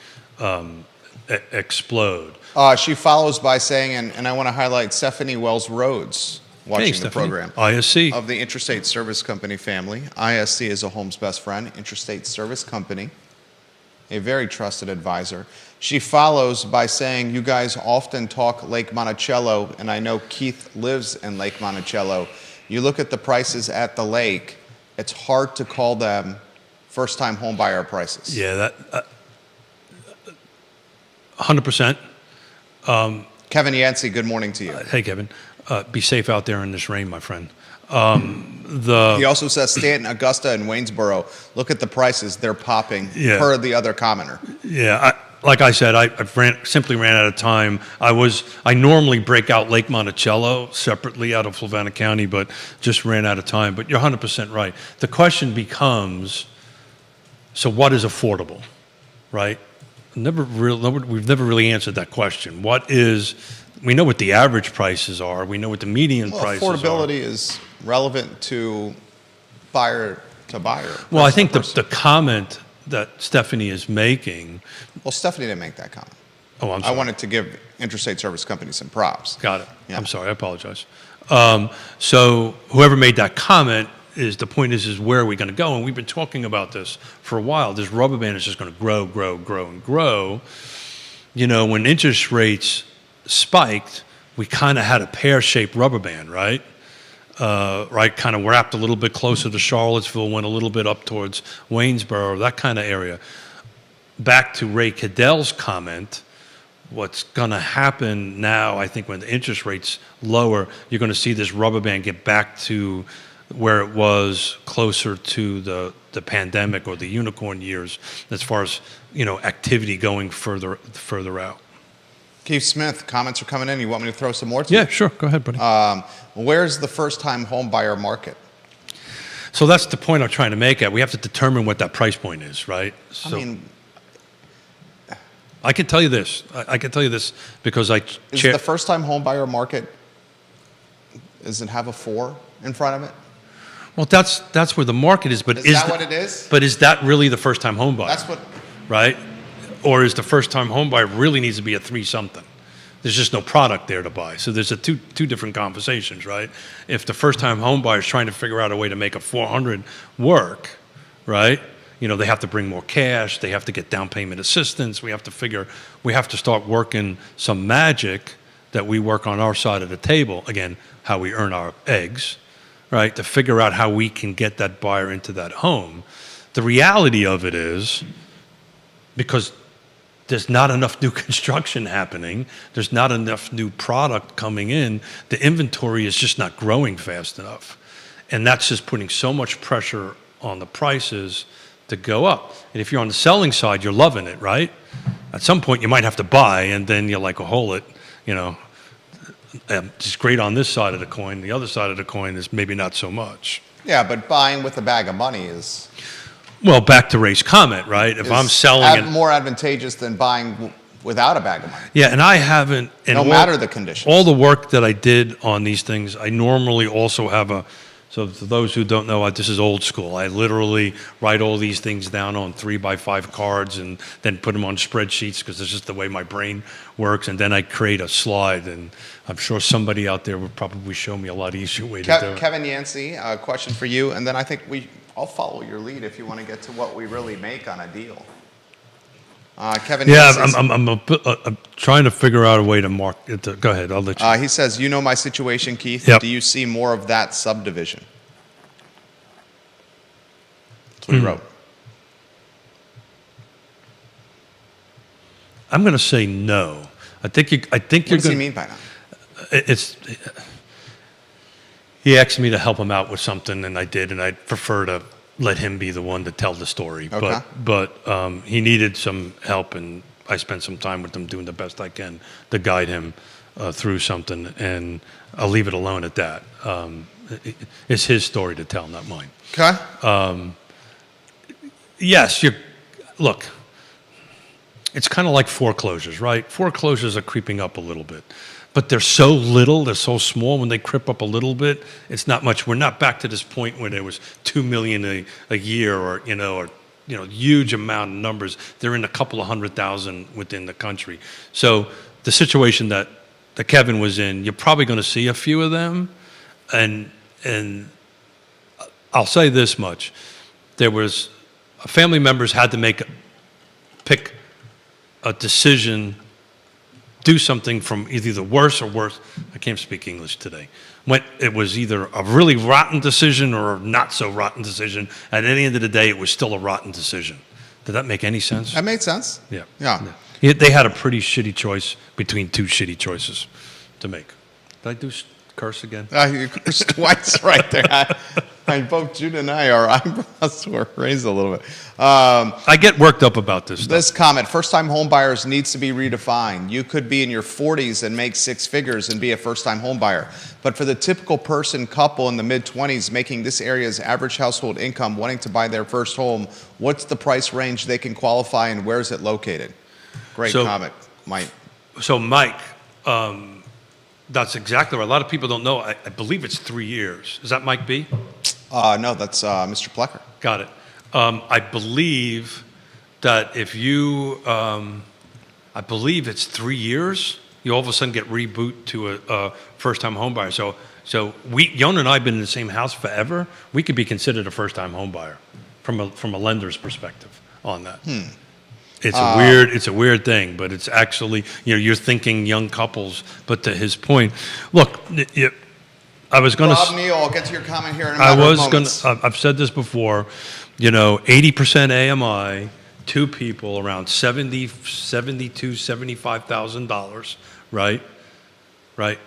explode. She follows by saying, and I want to highlight Stephanie Wells Rhodes watching the program. ISC. Of the Interstate Service Company family. ISC is a home's best friend. Interstate Service Company, a very trusted advisor. She follows by saying, you guys often talk Lake Monticello, and I know Keith lives in Lake Monticello. You look at the prices at the lake, it's hard to call them first-time home buyer prices. Yeah, that 100%. Kevin Yancey, good morning to you. Hey, Kevin. Be safe out there in this rain, my friend. He also says Stanton, Augusta, and Waynesboro, look at the prices, they're popping, per the other commenter. Yeah, like I said, I simply ran out of time. I normally break out Lake Monticello separately out of Fluvanna County, but just ran out of time. But you're 100% right. The question becomes, so what is affordable, right? We've never really answered that question. We know what the average prices are. We know what the median prices are. Affordability is relevant to buyer to buyer. Well, I think the comment that Stephanie is making. Well, Stephanie didn't make that comment. Oh, I'm sorry. I wanted to give Interstate Service Company some props. Got it. Yeah. I'm sorry. I apologize. So whoever made that comment the point is where are we going to go? And we've been talking about this for a while. This rubber band is just going to grow, and grow. You know, when interest rates spiked, we kind of had a pear-shaped rubber band, right? Right, kind of wrapped a little bit closer to Charlottesville, went a little bit up towards Waynesboro, that kind of area. Back to Ray Cadell's comment, what's going to happen now, I think when the interest rates lower, you're going to see this rubber band get back to where it was closer to the pandemic or the unicorn years as far as, you know, activity going further out. Keith Smith, comments are coming in. You want me to throw some more to you? Yeah, sure. Go ahead, buddy. Where's the first-time home buyer market? So that's the point I'm trying to make. We have to determine what that price point is, right? So, I mean, I can tell you this. I can tell you this because is the first-time home buyer market, does it have a 4 in front of it? Well, that's where the market is. But is that what it is? But is that really the first-time home buyer? That's what. Right? Or is the first-time home buyer really needs to be a 3-something? There's just no product there to buy. So there's two different conversations, right? If the first-time home buyer is trying to figure out a way to make a 400 work, right? You know, they have to bring more cash. They have to get down payment assistance. We have to start working some magic that we work on our side of the table. Again, how we earn our eggs, right? To figure out how we can get that buyer into that home. The reality of it is, because there's not enough new construction happening, there's not enough new product coming in, the inventory is just not growing fast enough. And that's just putting so much pressure on the prices to go up. And if you're on the selling side, you're loving it, right? At some point you might have to buy, and then you're like, oh, hold it, you know, it's great on this side of the coin. The other side of the coin is maybe not so much. Yeah, but buying with a bag of money is... Well, back to Ray's comment, right? If I'm selling it, more advantageous than buying without a bag of money. Yeah, and I haven't. And no matter the conditions. All the work that I did on these things, I normally also have So for those who don't know, this is old school. I literally write all these things down on 3x5 cards and then put them on spreadsheets because it's just the way my brain works. And then I create a slide, and I'm sure somebody out there would probably show me a lot easier way to do it. Kevin Yancey, a question for you, and then I think I'll follow your lead if you want to get to what we really make on a deal. Kevin Yeah, Yancey, I'm trying to figure out a way to mark it. Go ahead, I'll let you. he says, you know my situation, Keith. Yep. Do you see more of that subdivision? That's what he wrote. I'm going to say no. I think you're What does he going. mean by that? It's. He asked me to help him out with something, and I did, and I'd prefer to let him be the one to tell the story. Okay. But he needed some help, and I spent some time with him doing the best I can to guide him through something, and I'll leave it alone at that. It's his story to tell, not mine. Okay. Yes, look, it's kind of like foreclosures, right? Foreclosures are creeping up a little bit, but they're so little, they're so small. When they creep up a little bit, it's not much. We're not back to this point where there was 2 million a year, or huge amount of numbers. They're in a couple of 100,000 within the country. So the situation that Kevin was in, you're probably going to see a few of them, and I'll say this much: there was family members had to pick a decision, do something from either the worse or worse. I can't speak English today. When it was either a really rotten decision or a not so rotten decision. At the end of the day, it was still a rotten decision. Did that make any sense? That made sense. Yeah. Yeah. They had a pretty shitty choice between two shitty choices to make. Did I do curse again? You cursed twice right there. Both Judah and I, our eyebrows were raised a little bit. I get worked up about this stuff. This comment, first-time home buyers needs to be redefined. You could be in your 40s and make six figures and be a first-time home buyer. But for the typical couple in the mid-20s making this area's average household income wanting to buy their first home, what's the price range they can qualify and where is it located? Great comment, Mike. So, Mike, that's exactly right. A lot of people don't know. I believe it's 3 years. Is that Mike B? No, that's Mr. Plecker. Got it. I believe that if you, I believe it's 3 years, you all of a sudden get reboot to a first-time home buyer. So Yona and I have been in the same house forever. We could be considered a first-time home buyer from a lender's perspective on that. It's a weird thing, but it's actually, you're thinking young couples. But to his point, look, I was going to. Rob Neal, I'll get to your comment here in a matter of moments. I've said this before. 80% AMI, two people, around $75,000, right? Right.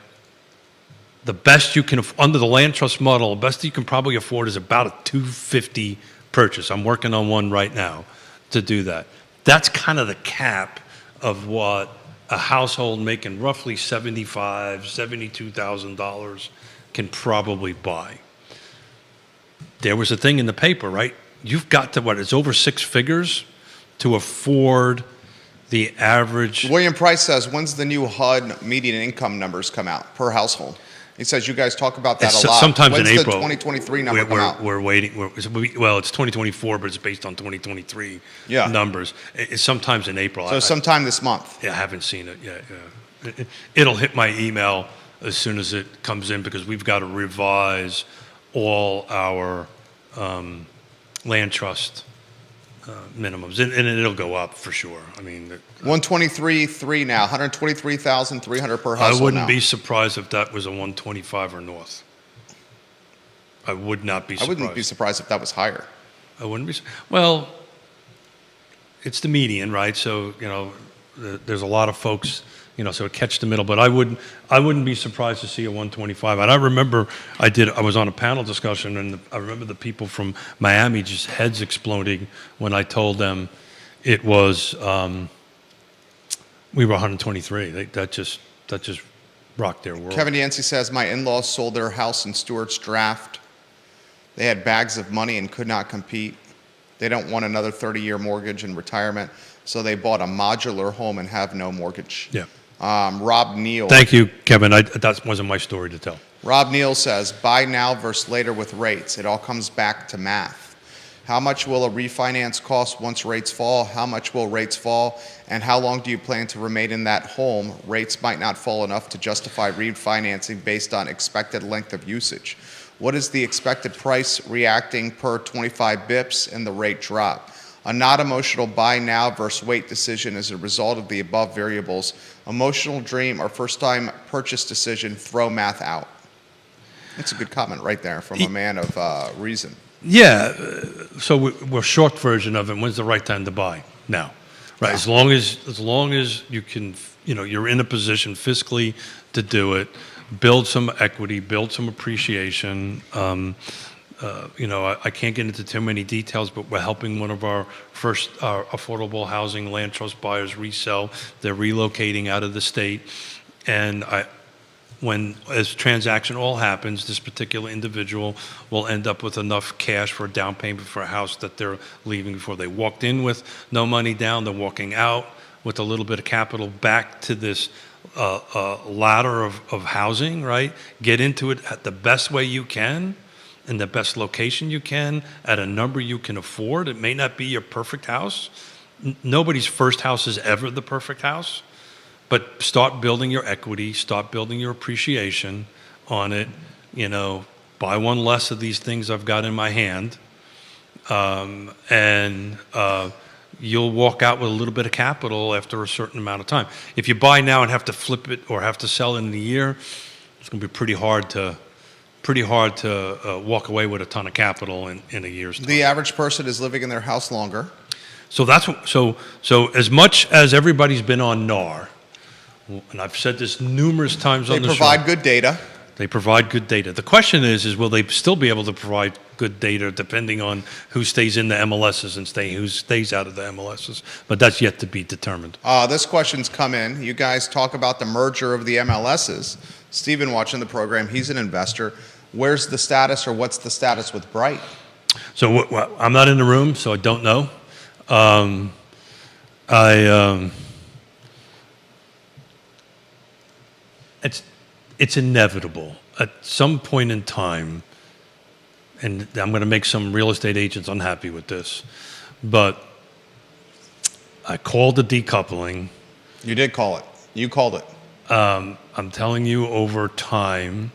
The best you can, under the land trust model, the best you can probably afford is about a $250 purchase. I'm working on one right now to do that. That's kind of the cap of what a household making roughly $75,000, $72,000 can probably buy. There was a thing in the paper, right? You've got to, it's over six figures to afford the average. William Price says, when's the new HUD median income numbers come out per household? He says you guys talk about that a lot. Sometimes when's in April. The 2023 number come out? We're waiting. It's 2024, but it's based on 2023 numbers. It's sometimes in April. So sometime this month. Yeah, I haven't seen it yet. Yeah. It'll hit my email as soon as it comes in because we've got to revise all our land trust minimums, and it'll go up for sure. I mean, 123.3 now, 123,300 per household. I wouldn't now. be surprised if that was a 125 or north. I would not be surprised. I wouldn't be surprised if that was higher. I wouldn't be. Well, it's the median, right? So there's a lot of folks. So it catch the middle, but I wouldn't be surprised to see a 125. And I remember I was on a panel discussion, and I remember the people from Miami just heads exploding when I told them it was we were 123. That just rocked their world. Kevin Yancey says my in-laws sold their house in Stewart's Draft. They had bags of money and could not compete. They don't want another 30-year mortgage in retirement, so they bought a modular home and have no mortgage. Yeah. Rob Neal. Thank you, Kevin. That wasn't my story to tell. Rob Neal says, buy now versus later with rates. It all comes back to math. How much will a refinance cost once rates fall? How much will rates fall? And how long do you plan to remain in that home? Rates might not fall enough to justify refinancing based on expected length of usage. What is the expected price reacting per 25 bips and the rate drop? A not emotional buy now versus wait decision is a result of the above variables. Emotional dream or first time purchase decision, throw math out. That's a good comment right there from a man of reason. Yeah, so we're short version of it. When's the right time to buy? Now, right? As long as you can, you're in a position fiscally to do it. Build some equity, build some appreciation. I can't get into too many details, but we're helping one of our first affordable housing land trust buyers resell. They're relocating out of the state, and when as transaction all happens, this particular individual will end up with enough cash for a down payment for a house that they're leaving before. They walked in with no money down, they're walking out with a little bit of capital back to this ladder of housing, right? Get into it at the best way you can, in the best location you can, at a number you can afford. It may not be your perfect house. Nobody's first house is ever the perfect house. But start building your equity, start building your appreciation on it. Buy one less of these things I've got in my hand, and you'll walk out with a little bit of capital after a certain amount of time. If you buy now and have to flip it or have to sell it in a year, it's going to be pretty hard to walk away with a ton of capital in a year's time. The average person is living in their house longer. So so as much as everybody's been on NAR. And I've said this numerous times on the show. They provide good data. They provide good data. The question is will they still be able to provide good data depending on who stays in the MLSs and who stays out of the MLSs? But that's yet to be determined. This question's come in. You guys talk about the merger of the MLSs. Stephen watching the program, he's an investor. Where's the status, or what's the status with Bright? So I'm not in the room, so I don't know. It's inevitable at some point in time, and I'm going to make some real estate agents unhappy with this, but I called the decoupling. You did call it. You called it. I'm telling you, over time,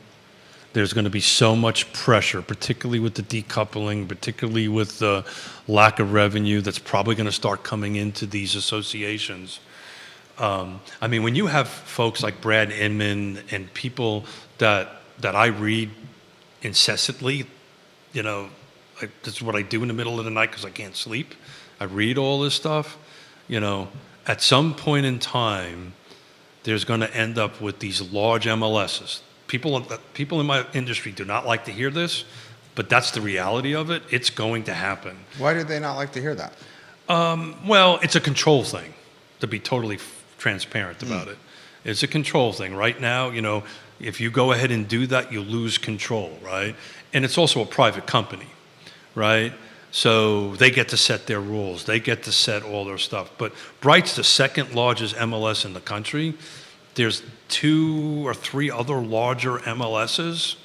there's going to be so much pressure, particularly with the decoupling, particularly with the lack of revenue that's probably going to start coming into these associations. When you have folks like Brad Inman and people that I read incessantly, this is what I do in the middle of the night because I can't sleep. I read all this stuff. At some point in time, there's going to end up with these large MLSs. People in my industry do not like to hear this, but that's the reality of it. It's going to happen. Why did they not like to hear that? Well, it's a control thing, to be totally transparent about it. It's a control thing. Right now, if you go ahead and do that, you lose control, right? And it's also a private company, right? So they get to set their rules. They get to set all their stuff. But Bright's the second largest MLS in the country. There's 2 or 3 other larger MLSs,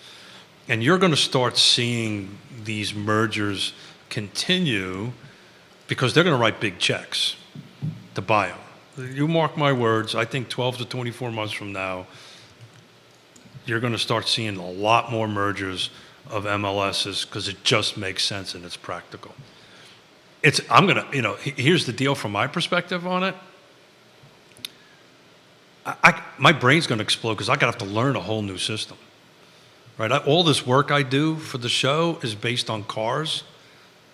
and you're going to start seeing these mergers continue because they're going to write big checks to buy them. You mark my words, I think 12 to 24 months from now, you're going to start seeing a lot more mergers of MLSs because it just makes sense and it's practical. Here's the deal from my perspective on it. My brain's going to explode because I'm going to have to learn a whole new system. Right? All this work I do for the show is based on Cars,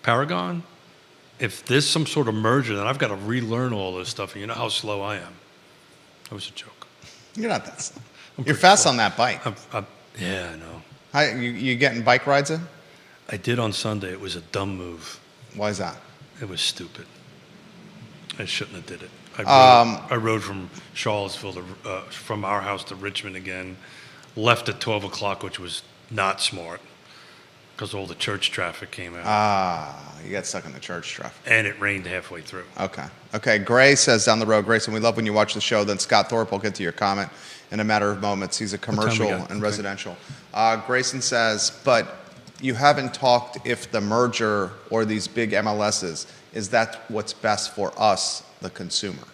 Paragon. If there's some sort of merger, then I've got to relearn all this stuff, and you know how slow I am. That was a joke. You're not that slow. You're fast on that bike. Yeah, I know. You getting bike rides in? I did on Sunday. It was a dumb move. Why is that? It was stupid. I shouldn't have did it. I rode from Charlottesville from our house to Richmond again. Left at 12 o'clock, which was not smart. because all the church traffic came out. You got stuck in the church traffic. And it rained halfway through. Okay. Gray says down the road, Grayson, we love when you watch the show. Then Scott Thorpe will get to your comment in a matter of moments. He's a commercial and residential. Grayson says, but you haven't talked if the merger or these big MLSs, is that what's best for us, the consumer?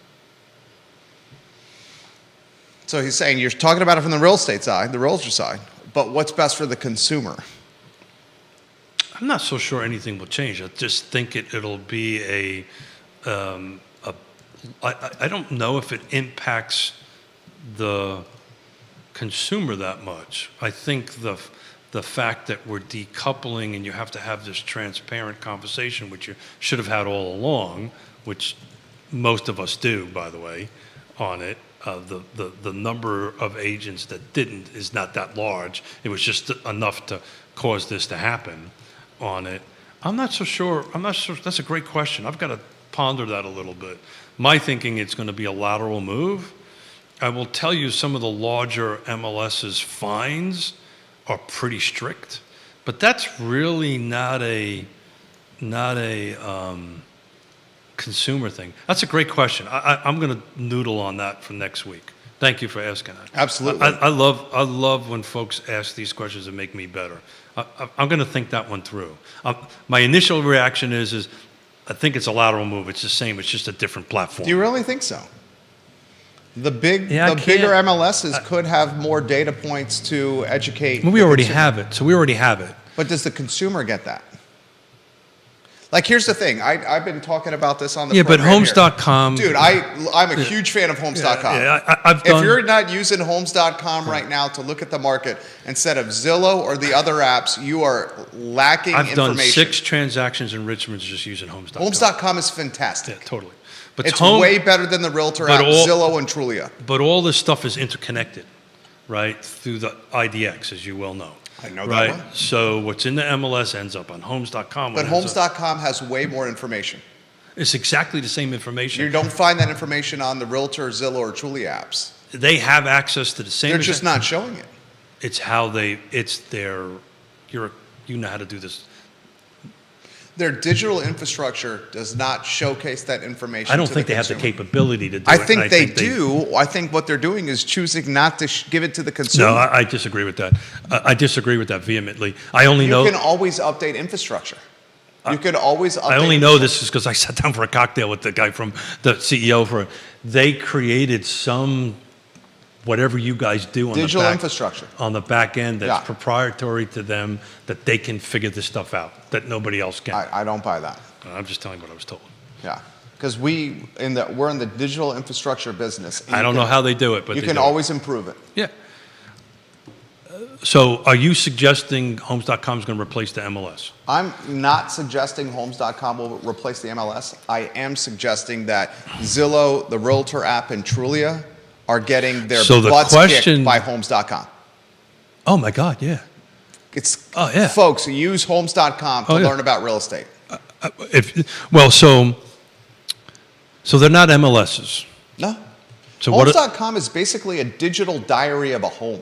So he's saying you're talking about it from the real estate side, the realtor side, but what's best for the consumer? I'm not so sure anything will change. I just think it'll be I don't know if it impacts the consumer that much. I think the fact that we're decoupling and you have to have this transparent conversation, which you should have had all along, which most of us do, by the way, on it. The number of agents that didn't is not that large. It was just enough to cause this to happen on it. I'm not so sure. That's a great question. I've got to ponder that a little bit. My thinking, it's going to be a lateral move. I will tell you some of the larger MLS's fines are pretty strict, but that's really not a consumer thing. That's a great question. I'm going to noodle on that for next week. Thank you for asking that. Absolutely. I love when folks ask these questions that make me better. I'm going to think that one through. My initial reaction is I think it's a lateral move. It's the same. It's just a different platform. Do you really think so? The bigger can't. MLSs could have more data points to educate. We already have it, so we already have it. But does the consumer get that? Like, here's the thing. I've been talking about this on the but program Homes.com. Dude, I'm a huge fan of Homes.com. If you're not using Homes.com right now to look at the market instead of Zillow or the other apps, you are lacking I've information. done 6 transactions in Richmond just using Homes.com. Homes.com is fantastic. Yeah, totally. But it's way better than the Realtor app, Zillow and Trulia. But all this stuff is interconnected, right, through the IDX, as you well know. I know right? that one. So what's in the MLS ends up on Homes.com. But Homes.com has way more information. It's exactly the same information. You don't find that information on the Realtor, Zillow, or Trulia apps. They have access to the same. They're just not showing it. It's their, you know how to do this. Their digital infrastructure does not showcase that information. I don't think they have the capability to do it. I think they do. I think what they're doing is choosing not to give it to the consumer. No, I disagree with that. I disagree with that vehemently. I only know. You can always update infrastructure. You can always update. I only know this is because I sat down for a cocktail with the guy from the CEO they created some, whatever you guys do on digital the back, infrastructure on the back end that's proprietary to them, that they can figure this stuff out that nobody else can. I don't buy that. I'm just telling you what I was told. Yeah, because we're in the digital infrastructure business. I don't know how they do it, but you can always improve it. Yeah. So are you suggesting Homes.com is going to replace the MLS? I'm not suggesting Homes.com will replace the MLS. I am suggesting that Zillow, the Realtor app, and Trulia are getting their butts kicked by Homes.com. Oh my God, yeah. Folks, use Homes.com to learn about real estate. So they're not MLSs. No. So Homes.com is basically a digital diary of a home.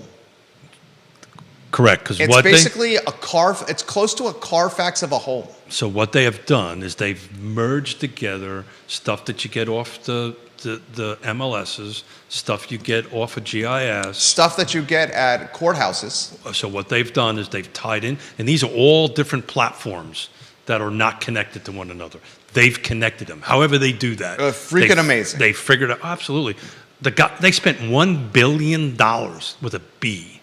Correct, because it's basically it's close to a Carfax of a home. So what they have done is they've merged together stuff that you get off the MLSs, stuff you get off of GIS. Stuff that you get at courthouses. So what they've done is they've tied in, and these are all different platforms that are not connected to one another. They've connected them. However they do that. Amazing. They figured out, absolutely. They spent $1 billion with a B.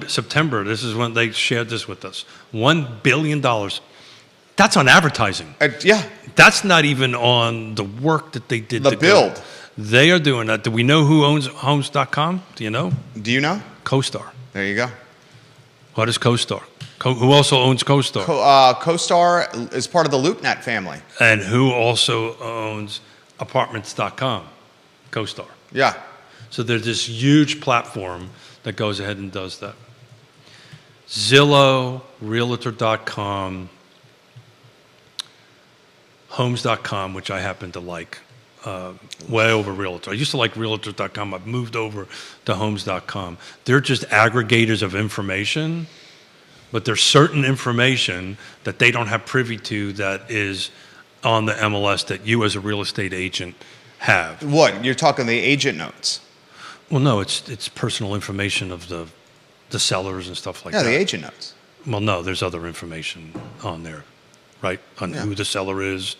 September, this is when they shared this with us. $1 billion. That's on advertising. Yeah. That's not even on the work that they did. The build. They are doing that. Do we know who owns Homes.com? Do you know? Do you know? CoStar. There you go. What is CoStar? Who also owns CoStar? CoStar is part of the LoopNet family. And who also owns Apartments.com? CoStar. Yeah. So there's this huge platform that goes ahead and does that. Zillow, Realtor.com, Homes.com, which I happen to like, way over Realtor. I used to like Realtor.com. I've moved over to Homes.com. They're just aggregators of information but there's certain information that they don't have privy to that is on the MLS that you as a real estate agent have. What? You're talking the agent notes? Well, no, it's personal information of the sellers and stuff like Yeah, that. the agent notes. Well, no, there's other information on there, right? On Yeah. who the seller is,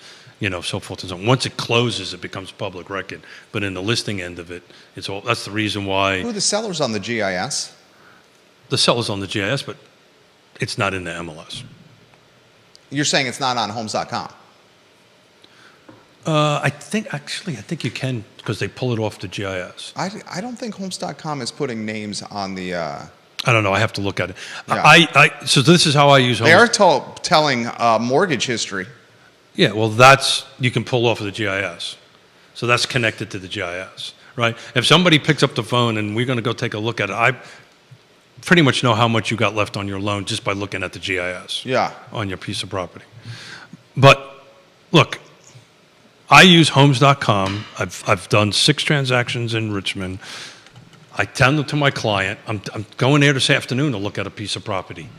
so forth and so on. Once it closes, it becomes public record. But in the listing end of it, it's all. That's the reason why Who are the sellers on the GIS? the seller's on the GIS, but it's not in the MLS. You're saying it's not on Homes.com? I think you can because they pull it off the GIS. I don't think Homes.com is putting names on the. I don't know. I have to look at it. Yeah. So this is how I use They Homes. are telling mortgage history. Yeah, well, you can pull off of the GIS. So that's connected to the GIS, right? If somebody picks up the phone and we're going to go take a look at it, I pretty much know how much you got left on your loan just by looking at the GIS Yeah. on your piece of property. But look, I use Homes.com. I've done 6 transactions in Richmond. I tell them to my client, I'm going there this afternoon to look at a piece of property.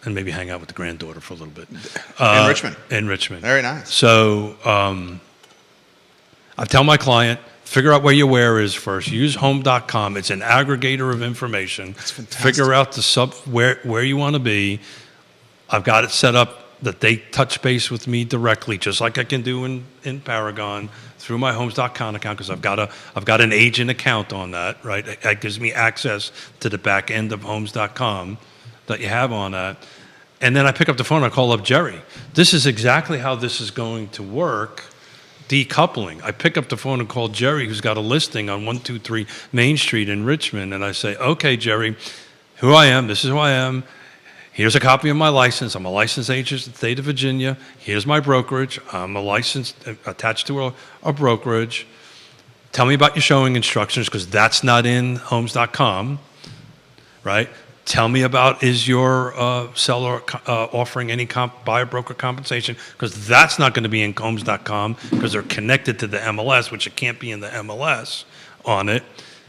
And maybe hang out with the granddaughter for a little bit. In Richmond. In Richmond. Very nice. So I tell my client, figure out where your where is first. Use Home.com. It's an aggregator of information. That's fantastic. Figure out where you want to be. I've got it set up that they touch base with me directly, just like I can do in Paragon through my Homes.com account, because I've got an agent account on that, right? That gives me access to the back end of Homes.com that you have on that. And then I pick up the phone, I call up Jerry. This is exactly how this is going to work, decoupling. I pick up the phone and call Jerry, who's got a listing on 123 Main Street in Richmond, and I say, okay, Jerry, who I am, this is who I am. Here's a copy of my license. I'm a licensed agent in the state of Virginia. Here's my brokerage. I'm a licensed, attached to a brokerage. Tell me about your showing instructions, because that's not in Homes.com, right? Tell me about, is your seller offering any buyer broker compensation? Because that's not going to be in Homes.com because they're connected to the MLS, which it can't be in the MLS on it.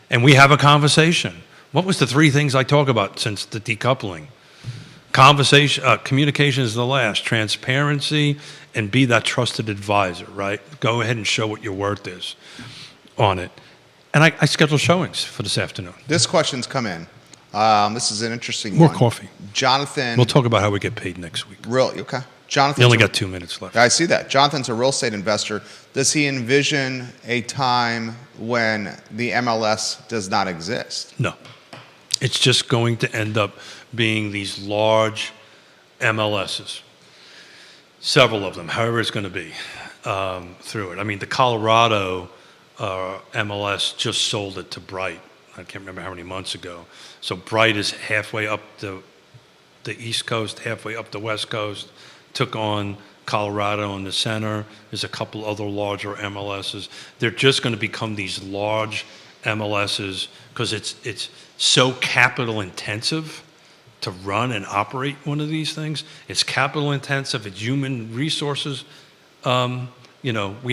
And we have a conversation. What was the 3 things I talk about since the decoupling? Communication is the last. Transparency, and be that trusted advisor, right? Go ahead and show what your worth is on it. And I schedule showings for this afternoon. This question's come in. This is an interesting More one. coffee. Jonathan. We'll talk about how we get paid next week. Okay. Jonathan. We only got 2 minutes left. I see that. Jonathan's a real estate investor. Does he envision a time when the MLS does not exist? No. It's just going to end up being these large MLSs. Several of them, however it's going to be, through it. I mean, the Colorado MLS just sold it to Bright. I can't remember how many months ago. So Bright is halfway up the East Coast, halfway up the West Coast, took on Colorado in the center. There's a couple other larger MLSs. They're just going to become these large MLSs because it's so capital intensive to run and operate one of these things. It's capital intensive. It's human resources. We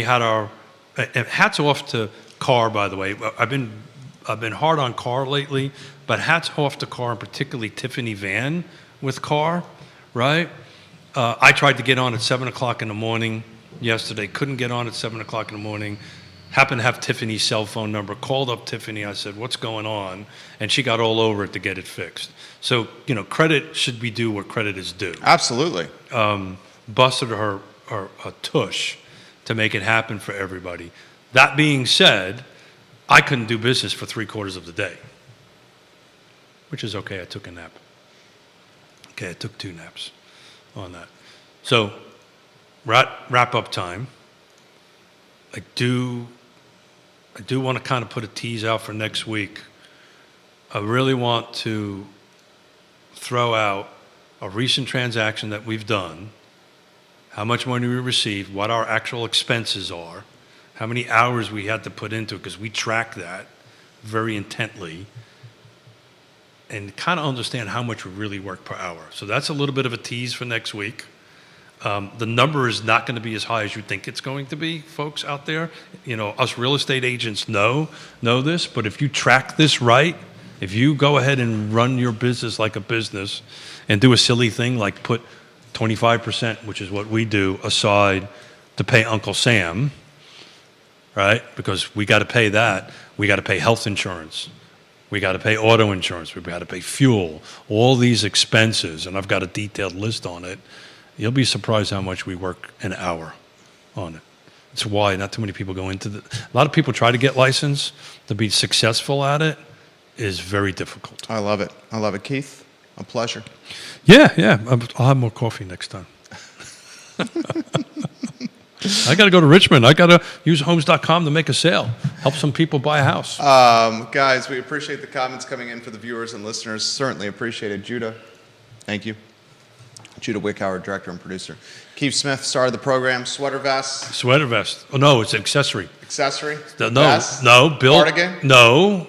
had our hats off to Carr, by the way. I've been hard on Carr lately, but hats off to Carr, and particularly Tiffany Van with Carr, right? I tried to get on at 7 o'clock in the morning yesterday. Couldn't get on at 7 o'clock in the morning. Happened to have Tiffany's cell phone number. Called up Tiffany. I said, what's going on? And she got all over it to get it fixed. So, credit should be due where credit is due. Absolutely. Busted her a tush to make it happen for everybody. That being said, I couldn't do business for 3/4 of the day, which is okay. I took a nap. Okay, I took 2 naps on that. So, wrap up time. I do want to kind of put a tease out for next week. I really want to throw out a recent transaction that we've done, how much money we received, what our actual expenses are, how many hours we had to put into it, because we track that very intently, and kind of understand how much we really work per hour. So that's a little bit of a tease for next week. The number is not going to be as high as you think it's going to be, folks out there. Us real estate agents know this, but if you track this right, If you go ahead and run your business like a business and do a silly thing like put 25%, which is what we do, aside to pay Uncle Sam, right? Because we got to pay that. We got to pay health insurance. We got to pay auto insurance. We got to pay fuel. All these expenses, and I've got a detailed list on it. You'll be surprised how much we work an hour on it. It's why not too many people go into a lot of people try to get licensed. To be successful at it is very difficult. I love it. I love it. Keith, a pleasure. Yeah. I'll have more coffee next time. I got to go to Richmond. I got to use homes.com to make a sale. Help some people buy a house. Guys, we appreciate the comments coming in for the viewers and listeners. Certainly appreciate it. Judah, thank you. Judah Wickhauer, director and producer. Keith Smith, star of the program. Sweater vest. Sweater vest. Oh, no, it's an accessory. Accessory. No, Bill. Cardigan. No,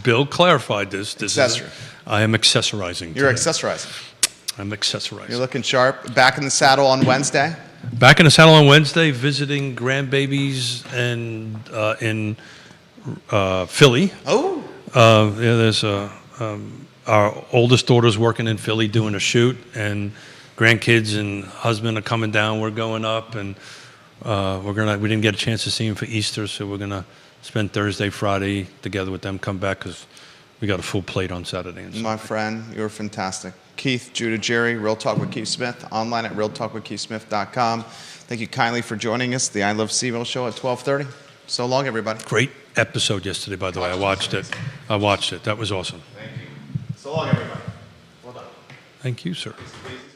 Bill clarified this. Accessory. I am accessorizing. You're today. accessorizing. I'm accessorizing. You're looking sharp. Back in the saddle on Wednesday. Back in the saddle on Wednesday, visiting grandbabies and in Philly. Oh. There's our oldest daughter's working in Philly doing a shoot, and grandkids and husband are coming down. We're going up, and we didn't get a chance to see him for Easter, so we're gonna spend Thursday, Friday together with them. Come back because we got a full plate on Saturday. And My friend, you're fantastic. Keith, Judah, Jerry, Real Talk with Keith Smith, online at realtalkwithkeithsmith.com. Thank you kindly for joining us, the I Love CVille show at 12:30. So long, everybody. Great episode yesterday, by the way. I watched it. That was awesome. Thank you. So long, everybody. Well done. Thank you, sir. Please.